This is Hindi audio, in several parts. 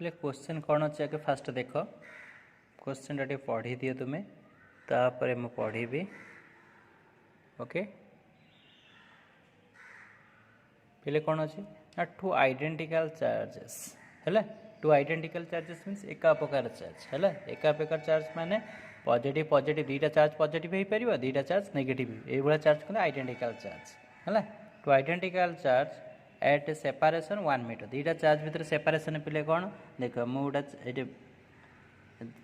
बोले क्वेश्चन कौन अच्छे आगे फास्ट देख क्वेश्चन टे पढ़ी दिए तुम्हें तापर मु पढ़ी ओके पहले कौन अच्छे ना टू आइडेंटिकल चार्जेस है टू आइडेंटिकल चार्जेस मीन्स एका प्रकार चार्ज है एका प्रकार चार्ज माने पॉजिटिव पॉजिटिव दुईटा चार्ज पॉजिटिव हो पार दुईटा चार्ज नेगेटिव ये चार्ज कहते आइडेंटिकल चार्ज है two identical charge at separation 1 metre दुईटा चार्ज भितर सेपरेशन पे कौन देख मुझे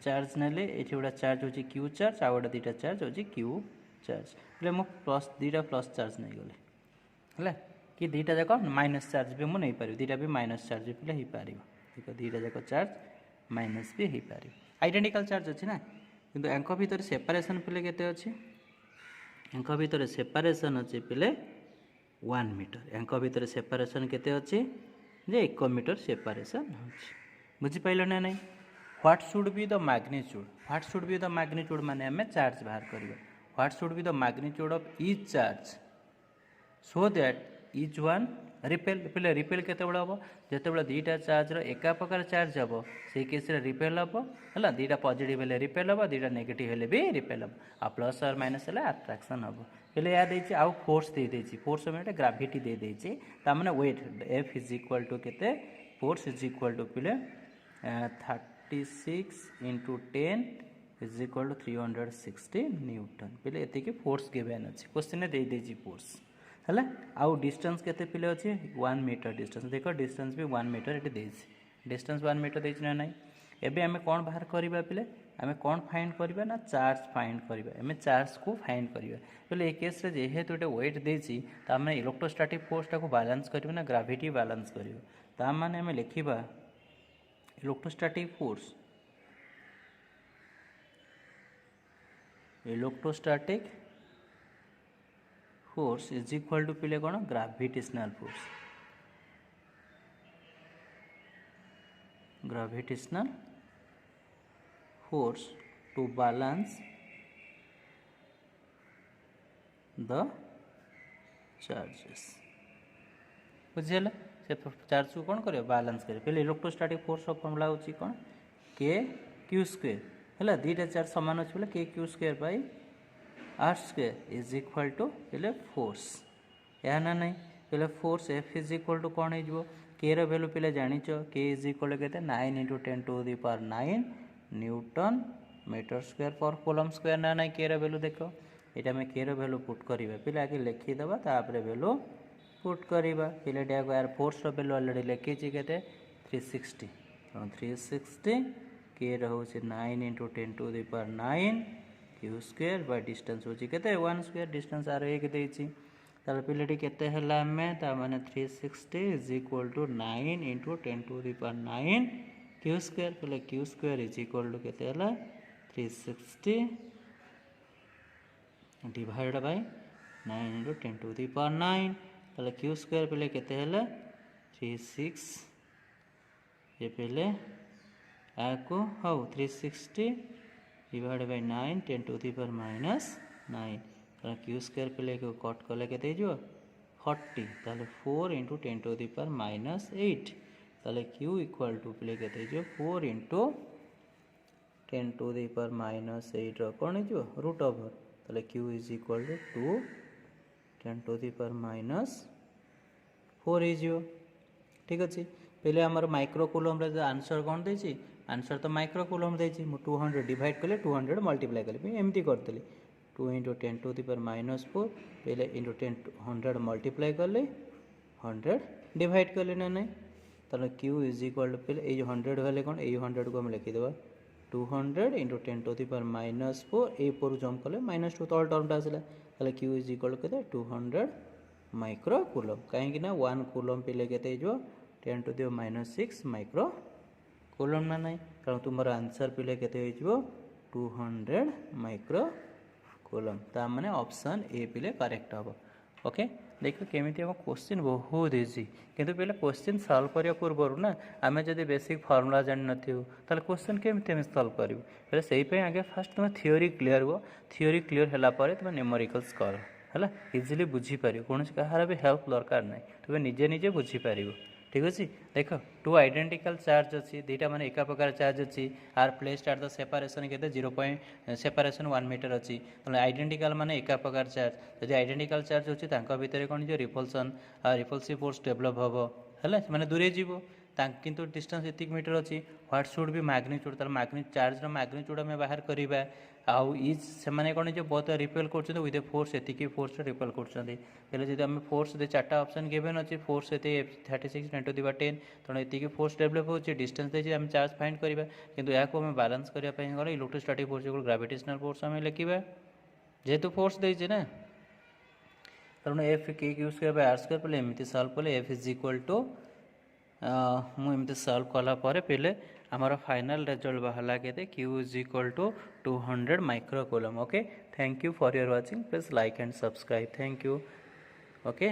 चार्ज नेली ये गोटे चार्ज हूँ क्यू चार्ज आउ गोटे दुईटा चार्ज हूँ क्यू चार्ज बोले मुझे प्लस दुईटा प्लस चार्ज नहीं गली है कि दुईटा जाक माइनस चार्ज भी मुझे पारि दुईटा भी माइनस चार्ज भी हो पार देख दुईटा जाक चार्ज माइनस भी हो पार आइडेंटिकल चार्ज अच्छी ना किंतु एंक भितर सेपरेशन पे केते अच्छी एंक भितर सेपरेशन अच्छे पे 1 मीटर एंक भितर सेपरेशन केते अच्छी जे 1 मीटर सेपरेशन बुझीपाल ना नहीं what should be the magnitude माने आम चार्ज बाहर करवा what should be the magnitude of each charge so that each one repel पे रिपेल केते हम जिते दुईटा चार्ज एका प्रकार चार्ज हम से केस रिपेल हम है दुईटा पॉजिटिव हेल्ले रिपेल हम दुईटा नेगेटिव हेल्ले भी रिपेल हम आ प्लस और माइनस हेल्ले अट्राक्शन हम पहले या देछि आउ फोर्स दे देछि फोर्स में ग्राविटी दे देछि ता माने wait F is equal to केते फोर्स इज इक्वल टू पे 36 into 10 is equal to 360 newton पहले एति फोर्स गिवन अच्छे क्वेश्चन दे देछि फोर्स है आउ डिस्टेंस केते पिले अच्छे 1 मीटर डिस्टेंस देख डिस्टेंस भी 1 मीटर ये देछि डिस्टेंस 1 मीटर देछि ना नहीं एबे आमे कौन बाहर करबा पिले आमे कौन फाइंड करबा ना चार्ज फाइंड करबा आमे चार्ज को फाइंड करबा पहले ए केस रे जेहेतु गोटे वेट देछि ता माने इलेक्ट्रोस्टैटिक फोर्स टाको बैलेंस करबा ना ग्रेविटी बैलेंस करबा ता माने आमे लिखिबा electrostatic force is equal to पिले कौन gravitational force to balance the charges बुझीगला से चार्ज को कौन कर बैलेंस कर पहले इलेक्ट्रोस्टैटिक फोर्स फॉर्मूला होची कौन के क्यू स्क्वायर है दुईटा चार्ज सामान अच्छे बोले के Q square by R square is equal to पहले फोर्स या ना नहीं पहले force F is equal to कौन हो के रैल्यू पे जाच K is equal to 9 into 10 to the power 9 newton metre square per coulomb square ना नहीं के रैल्यू देख ये आम के रैल्यू पुट करवा पे आगे लिखिदेवा तापर वैल्यू पुट करवा पे यार फोर्स वैल्यू अलरेडी लिखी के 360 360 के रोचे 9 into 10 to the power 9 Q square by distance होची केते 1 स्क्वायर डिस्टेंस आर 1 देछि तार पिलेटी केते हला हमें ता माने 360 is equal to 9 into 10 to the power 9 Q square पहले q square is equal to केते हला 360 divide by 9 into 10 to the power 9 पहले क्यू स्क्वायर पहले केते हला 36 ये पहले आको हाउ 360 divide by 9 10 to the power minus 9 Q square पे कट कले के 40 ताले 4 into 10 to the power minus 8 ताले क्यू इक्वल टू पे के 4 into 10 to the power minus 8 कौन हो रूट ओवर ताले Q is equal to 10 to the power minus 4 हो ठीक अच्छे पहले आमर माइक्रो कूलम रे आंसर कौन देछि आंसर तो माइक्रो कूलम देछि 200 डिवाइड कले 200 मल्टीप्लाई कले एमती करतली 2 into 10 to the power minus 4 पहले इंटू 10 100 मल्टीप्लाई कले 100 डिवाइड कले ना नहीं ताले क्यू इज इक्वल टू पहले ये 100 वाले कौन ये 100 को हम लिखिदेवा 200 into 10 to the power minus 4 ए पर जम्प कले माइनस 2 तल टर्मटा आसला ताले क्यू इज इक्वल टू केते 200 माइक्रो कूलम कहीं ना 1 कूलम पे केते जो 10 to the minus 6 micro coulomb ना नहीं कारण तुम आंसर पे केते 200 माइक्रो कूलम ता माने ऑप्शन ए पे करेक्ट हम ओके देखो केमी हम क्वेश्चन बहुत इजी किंतु पहले क्वेश्चन सॉल्व करने पूर्व ना आम जब बेसिक फर्मुला जान नथिबु ताले क्वेश्चन केमी सॉल्व करू पहले से आगे फास्ट तुम थियोरी क्लीयर हुआ थियोरी क्लीयर होला परे तुम न्यूमेरिकल्स कर है इजिली बुझीपार कौन कहार भी हेल्प दरकार ना तुम निजे निजे बुझीपार ठीक अच्छे देख टू आइडेंटिकल चार्ज अच्छी दुईटा मैंने एका प्रकार चार्ज अच्छी are placed at the separation के 0 सेपरेशन 1 मीटर अच्छी तो आइडेंटिकल माने एका प्रकार चार्ज जब आइडेंटिकल चार्ज अच्छी भितर कौन जो रिपल्सन रिपल्सिव फोर्स डेभलप हम है मैंने दूरे जीव किंतु डिस्टेंस इतक मीटर अच्छी ह्वाट सुड बी मैग्नीट्यूड तार चार्जर मैग्नीट्यूड आम बाहर करवा आउ इज से कौन जो बहुत रिपेल कर विद फोर्स एतिकी फोर्स रिपेल कर जब आम फोर्स दे चार्टा ऑप्शन गिवन अच्छी फोर्स ये 36 × 10 तेणु ये फोर्स डेभलप होती डिस्टेंस देखिए आम चार्ज फाइंड करवा किंतु या बैलेंस करने गले इलेक्ट्रोस्टैटिक फोर्स ग्रेविटेशनल फोर्स आम लिखा जेहेतु फोर्स देचे ना तेणु F K Q square by R square पहले एमती सल्व कले एफ इज इक्वल टू मुझे सल्व कलापर पे आमर फाइनल रिजल्ट बाहर के Q is equal to 200 micro coulomb okay thank you for your watching please like and subscribe thank you okay